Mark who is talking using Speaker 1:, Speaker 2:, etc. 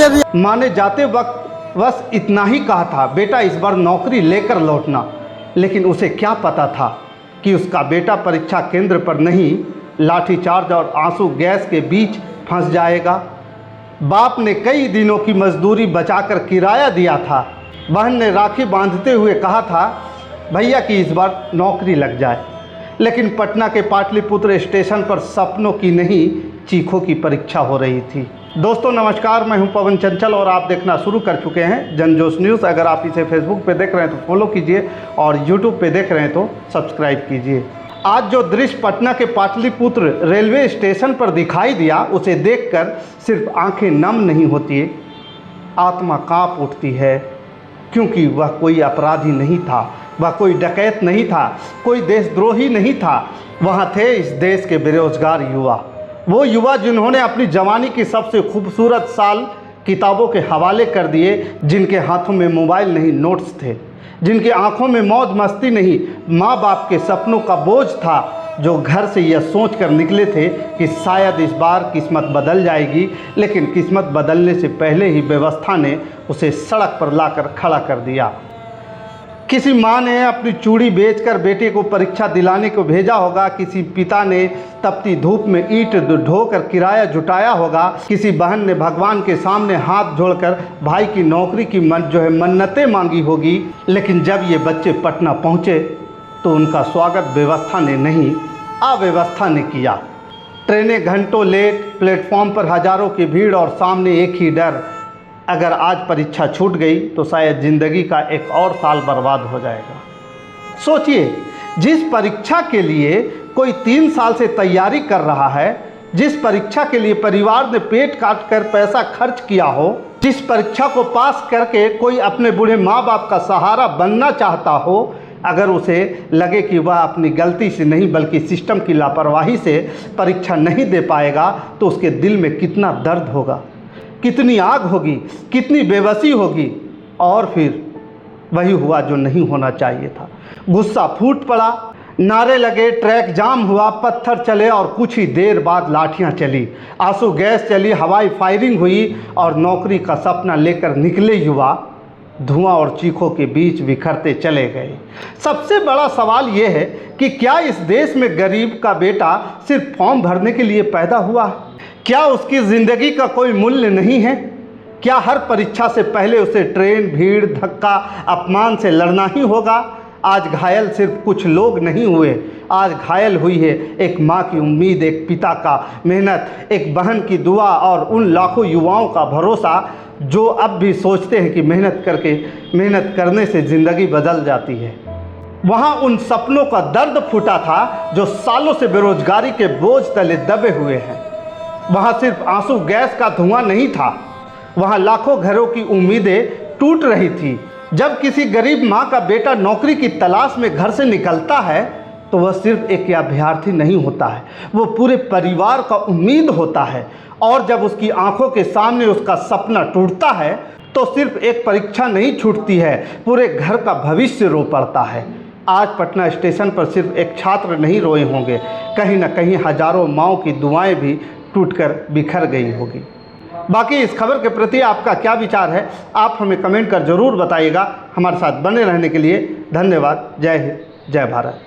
Speaker 1: दिया भी।
Speaker 2: माँ ने जाते वक्त बस इतना ही कहा था, बेटा इस बार नौकरी लेकर लौटना। लेकिन उसे क्या पता था कि उसका बेटा परीक्षा केंद्र पर नहीं, लाठीचार्ज और आंसू गैस के बीच फंस जाएगा। बाप ने कई दिनों की मजदूरी बचाकर किराया दिया था। बहन ने राखी बांधते हुए कहा था भैया कि इस बार नौकरी लग जाए। लेकिन पटना के पाटलिपुत्र स्टेशन पर सपनों की नहीं, चीखों की परीक्षा हो रही थी। दोस्तों नमस्कार, मैं हूं पवन चंचल और आप देखना शुरू कर चुके हैं जनजोश न्यूज़। अगर आप इसे फेसबुक पे देख रहे हैं तो फॉलो कीजिए और यूट्यूब पे देख रहे हैं तो सब्सक्राइब कीजिए। आज जो दृश्य पटना के पाटलिपुत्र रेलवे स्टेशन पर दिखाई दिया, उसे देखकर सिर्फ आंखें नम नहीं होती, आत्मा कांप उठती है। क्योंकि वह कोई अपराधी नहीं था, वह कोई डकैत नहीं था, कोई देशद्रोही नहीं था। वहाँ थे इस देश के बेरोजगार युवा, वो युवा जिन्होंने अपनी जवानी की सबसे खूबसूरत साल किताबों के हवाले कर दिए, जिनके हाथों में मोबाइल नहीं नोट्स थे, जिनकी आंखों में मौज मस्ती नहीं माँ बाप के सपनों का बोझ था, जो घर से यह सोच कर निकले थे कि शायद इस बार किस्मत बदल जाएगी। लेकिन किस्मत बदलने से पहले ही व्यवस्था ने उसे सड़क पर लाकर खड़ा कर दिया। किसी माँ ने अपनी चूड़ी बेचकर बेटे को परीक्षा दिलाने को भेजा होगा, किसी पिता ने तपती धूप में ईंट ढोकर किराया जुटाया होगा, किसी बहन ने भगवान के सामने हाथ जोड़कर भाई की नौकरी की मन्नतें मांगी होगी। लेकिन जब ये बच्चे पटना पहुँचे तो उनका स्वागत व्यवस्था ने नहीं, अव्यवस्था ने किया। ट्रेनें घंटों लेट, प्लेटफॉर्म पर हजारों की भीड़ और सामने एक ही डर, अगर आज परीक्षा छूट गई तो शायद ज़िंदगी का एक और साल बर्बाद हो जाएगा। सोचिए, जिस परीक्षा के लिए कोई 3 साल से तैयारी कर रहा है, जिस परीक्षा के लिए परिवार ने पेट काट कर पैसा खर्च किया हो, जिस परीक्षा को पास करके कोई अपने बूढ़े माँ बाप का सहारा बनना चाहता हो, अगर उसे लगे कि वह अपनी गलती से नहीं बल्कि सिस्टम की लापरवाही से परीक्षा नहीं दे पाएगा, तो उसके दिल में कितना दर्द होगा, कितनी आग होगी, कितनी बेबसी होगी। और फिर वही हुआ जो नहीं होना चाहिए था। गुस्सा फूट पड़ा, नारे लगे, ट्रैक जाम हुआ, पत्थर चले और कुछ ही देर बाद लाठियां चली, आंसू गैस चली, हवाई फायरिंग हुई और नौकरी का सपना लेकर निकले युवा धुआं और चीखों के बीच बिखरते चले गए। सबसे बड़ा सवाल यह है कि क्या इस देश में गरीब का बेटा सिर्फ फॉर्म भरने के लिए पैदा हुआ है? क्या उसकी ज़िंदगी का कोई मूल्य नहीं है? क्या हर परीक्षा से पहले उसे ट्रेन, भीड़, धक्का, अपमान से लड़ना ही होगा? आज घायल सिर्फ कुछ लोग नहीं हुए, आज घायल हुई है एक माँ की उम्मीद, एक पिता का मेहनत, एक बहन की दुआ और उन लाखों युवाओं का भरोसा जो अब भी सोचते हैं कि मेहनत करने से ज़िंदगी बदल जाती है। वहाँ उन सपनों का दर्द फूटा था जो सालों से बेरोजगारी के बोझ तले दबे हुए हैं। वहाँ सिर्फ आंसू गैस का धुआं नहीं था, वहाँ लाखों घरों की उम्मीदें टूट रही थी। जब किसी गरीब माँ का बेटा नौकरी की तलाश में घर से निकलता है तो वह सिर्फ एक अभ्यर्थी नहीं होता है, वो पूरे परिवार का उम्मीद होता है। और जब उसकी आंखों के सामने उसका सपना टूटता है तो सिर्फ एक परीक्षा नहीं छूटती है, पूरे घर का भविष्य रो पड़ता है। आज पटना स्टेशन पर सिर्फ एक छात्र नहीं रोए होंगे, कहीं ना कहीं हजारों माँओं की दुआएं भी टूटकर बिखर गई होगी। बाकी इस खबर के प्रति आपका क्या विचार है, आप हमें कमेंट कर ज़रूर बताइएगा। हमारे साथ बने रहने के लिए धन्यवाद। जय हिंद, जय भारत।